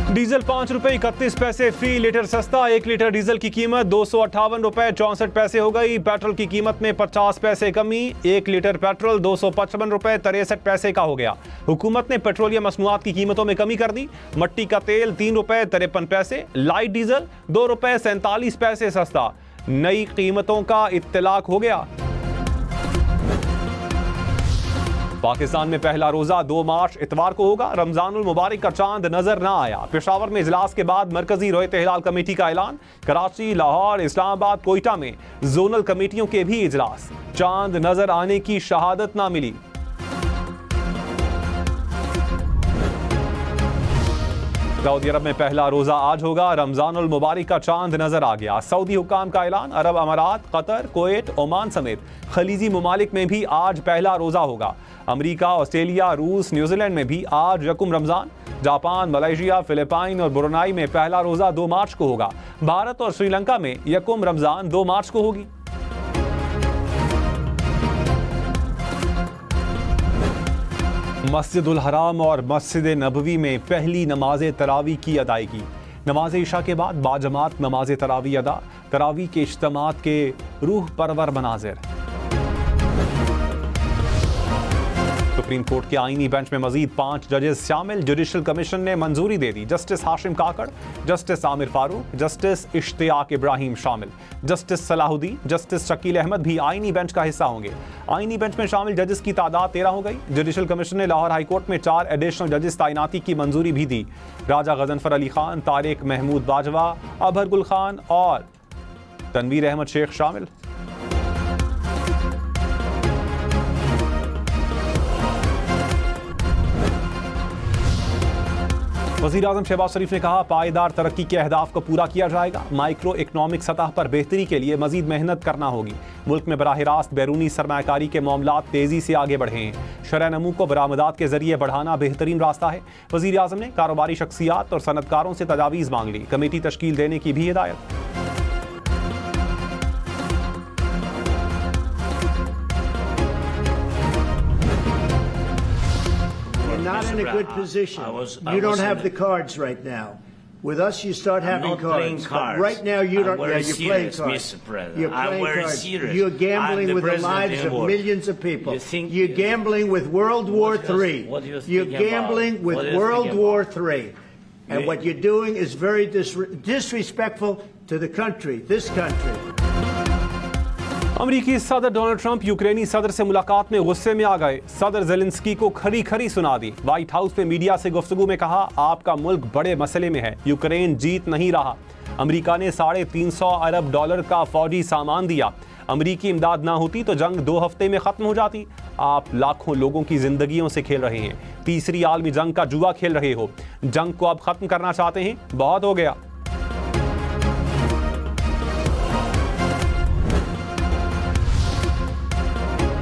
Diesel 5 रुपए 31 पैसे फी litre सस्ता। 1 लीटर डीजल की कीमत 258 रुपए 64 पैसे हो गई। पेट्रोल की कीमत में 50 पैसे कमी। 1 लीटर पेट्रोल 255 रुपए 63 पैसे का हो गया। हुकूमत ने पेट्रोलियम मसनूआत की कीमतों में कमी कर दी। मट्टी का तेल 3 रुपए 53 पैसे, लाइट डीजल 2 रुपए 47 पैसे सस्ता। नई कीमतों का इत्तलाक हो गया। पाकिस्तान में पहला रोजा 2 मार्च इतवार को होगा। रमजानुल मुबारक का चांद नजर ना आया। पेशावर में इजलास के बाद मरकजी रोयत हिलाल कमेटी का ऐलान। कराची, लाहौर, इस्लामाबाद, कोयटा में जोनल कमेटियों के भी इजलास। चांद नजर आने की शहादत ना मिली। सऊदी अरब में पहला रोजा आज होगा। रमजानुल मुबारक का चांद नजर आ गया। सऊदी हुकाम का ऐलान। अरब अमारात, कतर, कुवैत, ओमान समेत खलीजी ममालिक में भी आज पहला रोजा होगा। अमेरिका, ऑस्ट्रेलिया, रूस, न्यूजीलैंड में भी आज यकुम रमजान। जापान, मलेशिया, फिलिपाइन और ब्रुनाई में पहला रोजा 2 मार्च को होगा। भारत और श्रीलंका में यकुम रमजान 2 मार्च को होगी। मस्जिदुल हराम और मस्जिद नबवी में पहली नमाज तरावी की अदायगी। नमाज इशा के बाद बाजमात नमाज तरावी अदा। तरावी के इज्तिमात के रूह परवर मनाजिर। सुप्रीम कोर्ट के आईनी बेंच में मजीद 5 जजेस शामिल। जुडिशल कमीशन ने मंजूरी दे दी। जस्टिस हाशिम काकड़, जस्टिस आमिर फारूक, जस्टिस इश्तियाक इब्राहिम शामिल। जस्टिस सलाहुद्दीन, जस्टिस शकील अहमद भी आईनी बेंच का हिस्सा होंगे। आईनी बेंच में शामिल जजेस की तादाद 13 हो गई। जुडिशल कमीशन ने लाहौर हाईकोर्ट में 4 एडिशनल जजेस तैनाती की मंजूरी भी दी। राजा गजनफर अली खान, तारिक महमूद बाजवा, अबहर गुल खान और तनवीर अहमद शेख शामिल। वज़ीर आज़म शहबाज शरीफ ने कहा, पायदार तरक्की के अहदाफ को पूरा किया जाएगा। माइक्रो इकनॉमिक सतह पर बेहतरी के लिए मजीद मेहनत करना होगी। मुल्क में बराह रास्त बैरूनी सरमायाकारी के मामलात तेजी से आगे बढ़े हैं। शरह नमू को बरामदात के जरिए बढ़ाना बेहतरीन रास्ता है। वज़ीर आज़म ने कारोबारी शख्सियात और सनतकारों से तजावीज़ मांग ली। कमेटी तश्कील देने की भी हिदायत। Not in a good position. You don't have the cards right now. With us, you start having cards. But right now, you don't. Yeah, you're playing cards. You're playing cards. You're gambling with the lives of millions of people. You're gambling with World War III. You're gambling with World War III. And what you're doing is very disrespectful to the country, this country. अमरीकी सदर Donald Trump यूक्रेनी सदर से मुलाकात में गुस्से में आ गए। सदर ज़ेलेंस्की को खरी खरी सुना दी। व्हाइट हाउस में मीडिया से गुफ्तगू में कहा, आपका मुल्क बड़े मसले में है, यूक्रेन जीत नहीं रहा। अमेरिका ने $350 अरब का फौजी सामान दिया। अमरीकी इमदाद ना होती तो जंग 2 हफ्ते में ख़त्म हो जाती। आप लाखों लोगों की जिंदगियों से खेल रहे हैं। तीसरी आलमी जंग का जुआ खेल रहे हो। जंग को अब ख़त्म करना चाहते हैं, बहुत हो गया।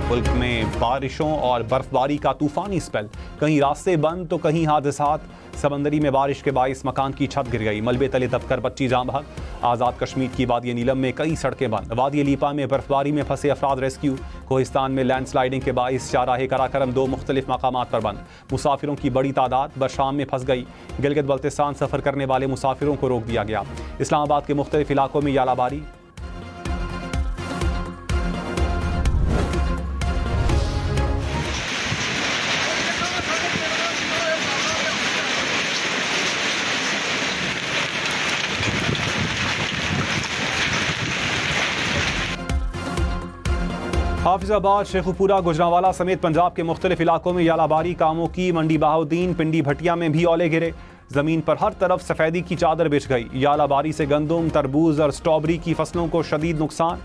मुल्क में बारिशों और बर्फबारी का तूफानी स्पेल। कहीं रास्ते बंद तो कहीं हादसात। समंदरी में बारिश के बाइस मकान की छत गिर गई। मलबे तले दबकर बच्ची जान बहक। आज़ाद कश्मीर की वादी नीलम में कई सड़कें बंद। वादी लीपा में बर्फबारी में फंसे अफराद रेस्क्यू। कोहिस्तान में लैंडस्लाइडिंग के बाइस शाहराह कराकरम 2 मुख्तलिफ मकामात पर बंद। मुसाफिरों की बड़ी तादाद बशाम में फंस गई। गिलगित बल्तिस्तान सफ़र करने वाले मुसाफिरों को रोक दिया गया। इस्लामाबाद के मुख्तलिफ इलाकों में यालाबारी। हाफिजाबाद, शेखुपुरा, गुजरांवाला समेत पंजाब के मुख्तलिफ इलाकों में यालाबारी कामों की। मंडी बहाउद्दीन, पिंडी भटिया में भी ओले गिरे। जमीन पर हर तरफ सफेदी की चादर बिछ गई। यालाबारी से गंदम, तरबूज और स्ट्रॉबेरी की फसलों को शदीद नुकसान।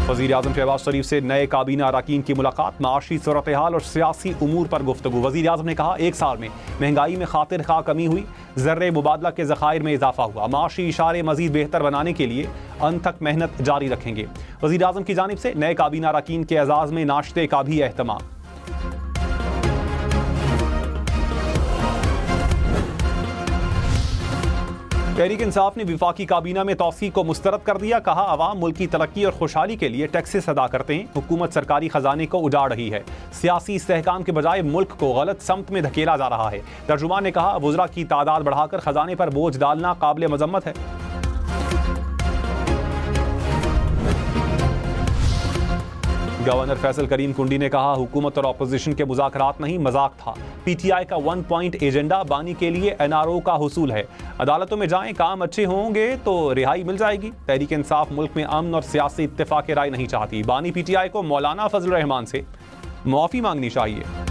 वज़ीर आज़म शहबाज शरीफ से नए काबीना अरकान की मुलाकात। माशी सूरत हाल और सियासी उमूर पर गुफ्तगू। वज़ीर आज़म ने कहा, 1 साल में महंगाई में खातिर खा कमी हुई। ज़र्रे मुबादला के ज़खायर में इजाफा हुआ। माशी इशारे मज़ीद बेहतर बनाने के लिए अंत तक मेहनत जारी रखेंगे। वज़ीर आज़म की जानिब से नए काबीना अरकान के एजाज़ में नाश्ते का भी एहतमाम। तहरीक इंसाफ ने विफाकी काबीना में तौसीक को मुस्तरद कर दिया। कहा, अवाम मुल्क की तरक्की और खुशहाली के लिए टैक्सेस अदा करते हैं, हुकूमत सरकारी खजाने को उजाड़ रही है, सियासी इस्तेहकाम के बजाय मुल्क को गलत समत में धकेला जा रहा है। तर्जुमान ने कहा, वुज़रा की तादाद बढ़ाकर खजाने पर बोझ डालना काबिल मजम्मत है। गवर्नर फैसल करीम कुंडी ने कहा, हुकूमत और अपोजिशन के मुज़ाकरात नहीं, मजाक था। पीटीआई का 1 पॉइंट एजेंडा बानी के लिए एनआरओ का हुसूल है। अदालतों में जाएं, काम अच्छे होंगे तो रिहाई मिल जाएगी। तहरीक इंसाफ मुल्क में अमन और सियासी इत्तेफाक राय नहीं चाहती। बानी पीटीआई को मौलाना फजल रहमान से मुआफ़ी मांगनी चाहिए।